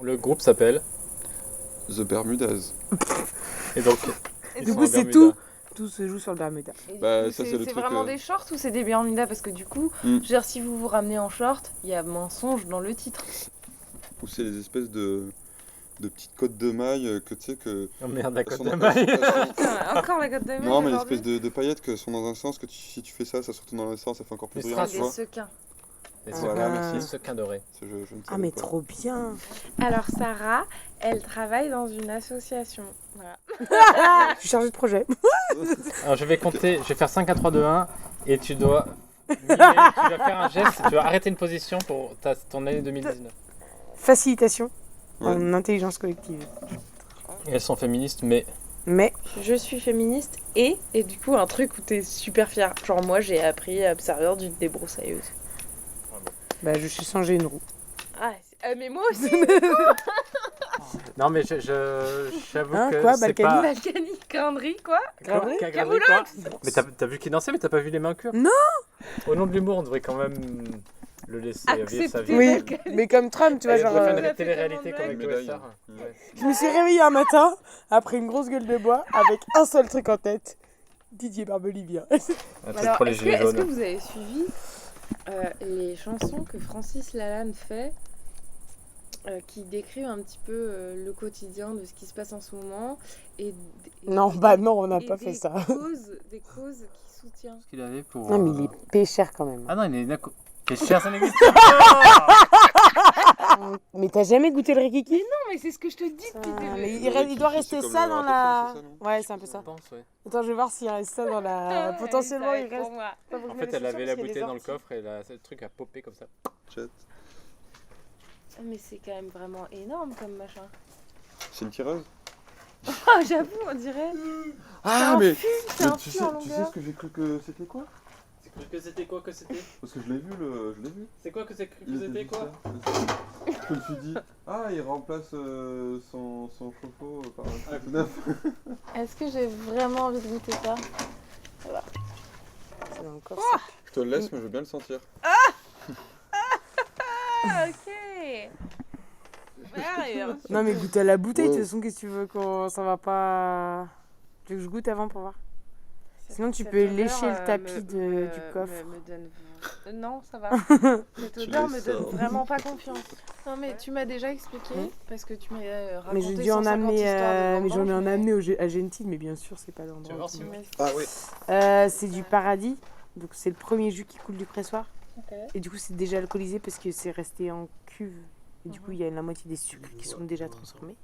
Le groupe s'appelle The Bermudas. et donc Et ils du sont coup, à c'est Bermuda. tout se joue sur le Bermuda. Et du Bah, coup, ça, c'est c'est le truc, vraiment des shorts ou c'est des Bermudas? Parce que du coup, Mm. je veux dire, si vous vous ramenez en short, il y a mensonge dans le titre. Où c'est des espèces de petites côtes de mailles que tu sais que. Oh merde, la elles côte sont de dans- maille. elles sont- Putain, encore la cote de Non, mais aujourd'hui. l'espèce de paillettes que sont dans un sens que si tu fais ça, ça se retourne dans l'autre sens, ça fait encore plus Les brillant, strass, tu Des vois. sequins. Les Voilà, merci. sequins dorés. Ça, je ne Ah, savais mais pas. trop bien. Alors Sarah, elle travaille dans une association. Voilà. Je suis chargée de projet. Alors je vais compter, je vais faire 5 à 3, 2, 1 et tu dois tu dois faire un geste, tu vas arrêter une position pour ton année 2019. Facilitation Ouais. en intelligence collective. Et elles sont féministes mais Mais Je suis féministe et du coup un truc où t'es super fière. Genre moi j'ai appris à servir d'une débroussailleuse. bah, je suis sans j'ai une roue. Ah mais moi aussi. non mais j'avoue Hein, que quoi, c'est Balkany pas Balkany, Grindry, quoi. Grindry Grindry, quoi. Mais t'as vu qui dansait mais t'as pas vu les mains cures. Non. Au nom de l'humour, on devrait quand même le laisser vivre sa vie. Accepter. Oui, Balkany. mais comme Trump, tu vois, Et on genre. devrait Vous faire avez une fait télé-réalité tellement comme de avec blagues. OSR. Médaille. Ouais. Je me suis réveillée un matin après une grosse gueule de bois avec un seul truc en tête. Didier Barbelivien. Un truc Alors pour les gilets est-ce que jaunes. vous avez suivi les chansons que Francis Lalanne fait qui décrivent un petit peu le quotidien de ce qui se passe en ce moment et Non, bah non, on n'a et pas fait des ça. des causes qui soutiennent. Qu'il avait pour. Non, mais il est péchère quand même. Ah non, il est d'accord. T'es cher, ça n'existe pas. Mais t'as jamais goûté le rikiki? Non mais c'est ce que je te dis depuis le Mais début. il doit C'est rester comme ça le dans ratatouille, la. c'est ça, non Ouais, c'est un peu Je ça. pense, ouais. Attends, je vais voir s'il reste ça dans la. Ouais, Potentiellement, ça il reste reste. pour moi. Attends, faut que En je fait, mette elle les avait chaussures la parce qu'il y a bouteille des dans le orties. coffre et le truc a popé comme ça. Chat. Mais c'est quand même vraiment énorme comme machin. C'est une tireuse. Ah j'avoue on dirait. Ah, un mais. fil, c'est mais un tu fil sais, en tu sais longueur. ce que j'ai cru que c'était quoi? Que c'était quoi que c'était? Parce que je l'ai vu, je l'ai vu. C'est quoi que c'est que Il était c'était juste quoi? là. Je me suis dit, ah, il remplace son chauffe-eau par un truc neuf. Est-ce que j'ai vraiment envie de goûter ça? C'est dans le coffre. Je te le laisse, mais je veux bien le sentir. Ah ok. Non, mais goûte à la bouteille, de Wow. toute façon, qu'est-ce que tu veux qu'on. Ça va pas. Tu veux que je goûte avant pour voir? Sinon, tu peux lécher le tapis du coffre. Me donne... Non, ça va. Cette odeur me donne vraiment pas confiance. Non, mais tu m'as déjà expliqué, parce que tu m'as raconté Mais j'ai dû en 150 amener. histoires de Mais j'en ai en vendanges, amené à Gentil, mais bien sûr, c'est pas Tu veux l'endroit. voir si mais- Ah, oui. C'est du paradis. Donc, c'est le premier jus qui coule du pressoir. Ok. Et du coup, c'est déjà alcoolisé parce que c'est resté en cuve. Et du coup, il y a la moitié des sucres qui sont déjà transformés.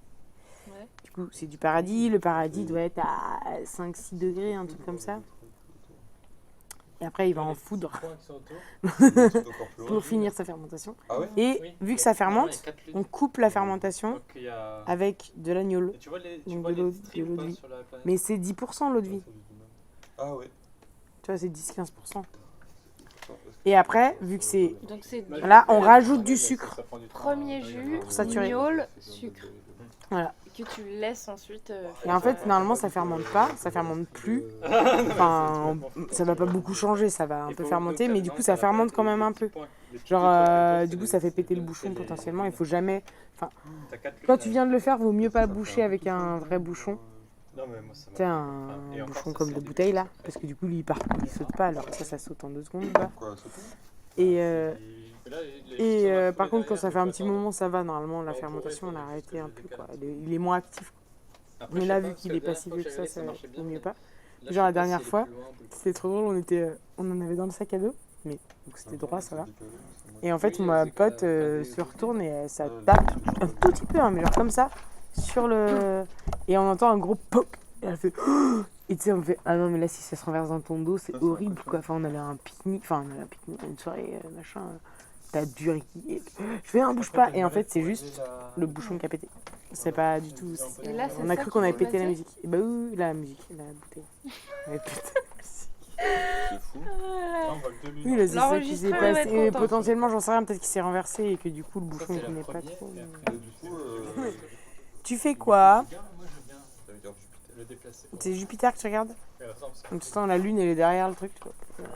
Ouais. Du coup, c'est du paradis. Le paradis doit être à 5-6 degrés, un truc comme ça. Et après, il va en foudre pour finir sa fermentation. Ah ouais? Et Oui. vu que ça fermente, on coupe la fermentation Donc, il y a... avec de l'agneau. Et tu vois les, Donc, de l'eau strips de vie. sur la planète? Mais c'est 10% l'eau de vie. Ah ouais. Tu vois, c'est 10-15%. Et après, vu que c'est... Donc, c'est Là, on rajoute du sucre. premier jus, Pour saturer. gnôle, sucre. Voilà. Que tu laisses ensuite. Et en fait, normalement, ça fermente pas, ça fermente plus. Enfin, ça va pas beaucoup changer, ça va un peu fermenter, mais du coup, ça fermente quand même un peu. Genre, du coup, ça fait péter le bouchon potentiellement. Il faut jamais. Enfin, quand tu viens de le faire, vaut mieux pas boucher avec un vrai bouchon. Tu sais, un bouchon comme de bouteille là, parce que du coup, lui, il saute pas, alors que ça saute en 2 secondes. Quoi. Quoi, sauter? Et par contre, quand ça fait un petit moment, ça va. Normalement, la fermentation, on a arrêté un peu. Quoi. Il est moins actif. Mais là, vu qu'il est pas si vieux que ça vaut mieux pas. Genre, la dernière fois, c'était trop drôle, on en avait dans le sac à dos, mais donc c'était droit, ça va. Et en fait, ma pote se retourne et ça tape un tout petit peu, hein, mais genre comme ça, sur le. Et on entend un gros poc. Et elle fait. Et tu sais, on fait ah non, mais là, si ça se renverse dans ton dos, c'est horrible quoi. Enfin, on allait à un pique-nique, une soirée, machin. T'as du riz. Je fais un bouge pas. Et en fait, c'est juste le bouchon qui a pété. C'est pas du tout. Et là, c'est On a ça cru qu'on avait qu'il faut pété la masser musique. Et bah oui, la musique, la bouteille. On avait pété la musique. C'est fou. Oui, là, c'est ça qui s'est L'enregistreur va passé. être Et content. potentiellement, j'en sais rien, peut-être qu'il s'est renversé et que du coup, le bouchon il tenait pas trop. Et du coup, Tu fais quoi? ça veut dire Jupiter. C'est Jupiter que tu regardes? En tout temps, la lune, elle est derrière le truc. Tu vois.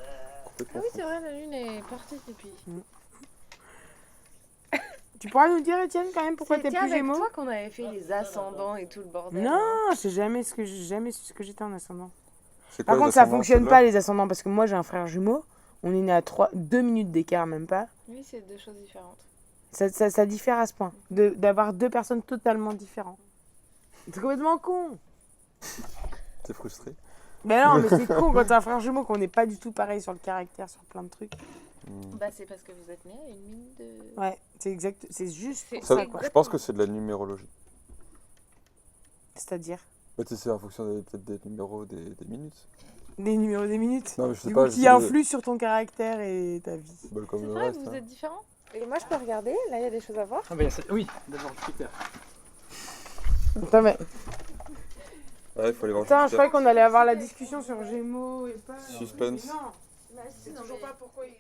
Ah oui, c'est vrai, la lune est partie depuis. Tu pourras nous dire, Étienne, quand même, pourquoi t'es C'était plus avec Gémeaux? toi qu'on avait fait les ascendants et tout le bordel. Non, j'ai jamais su ce que j'étais en ascendant. C'est Par quoi, les contre, ça ascendants, fonctionne celle-là pas les ascendants parce que moi j'ai un frère jumeau. On est né à 2 minutes d'écart, même pas. Oui, c'est deux choses différentes. Ça diffère à ce point. D'avoir deux personnes totalement différentes. C'est complètement con. T'es frustré? Ben non, mais c'est con quand t'as un frère jumeau qu'on n'est pas du tout pareil sur le caractère, sur plein de trucs. Bah, c'est parce que vous êtes nés à une minute de. Ouais, c'est exact. C'est juste pour Ça, ça, quoi. je pense que c'est de la numérologie. C'est-à-dire Bah, tu sais, en fonction peut-être des numéros des minutes. des numéros des minutes. Non, mais je sais Du pas. coup, qui influent sur ton caractère et ta vie. Bah, comme C'est le vrai, reste. vous hein. êtes différents. Et moi, je peux regarder. Là, il y a des choses à voir. Ah bah, oui, d'abord Twitter. Attends, mais... Ouais, il faut aller voir Putain, je Jupiter. croyais qu'on allait avoir la discussion sur Gémeaux et pas... Suspense. Mais non, c'est toujours pas pourquoi il...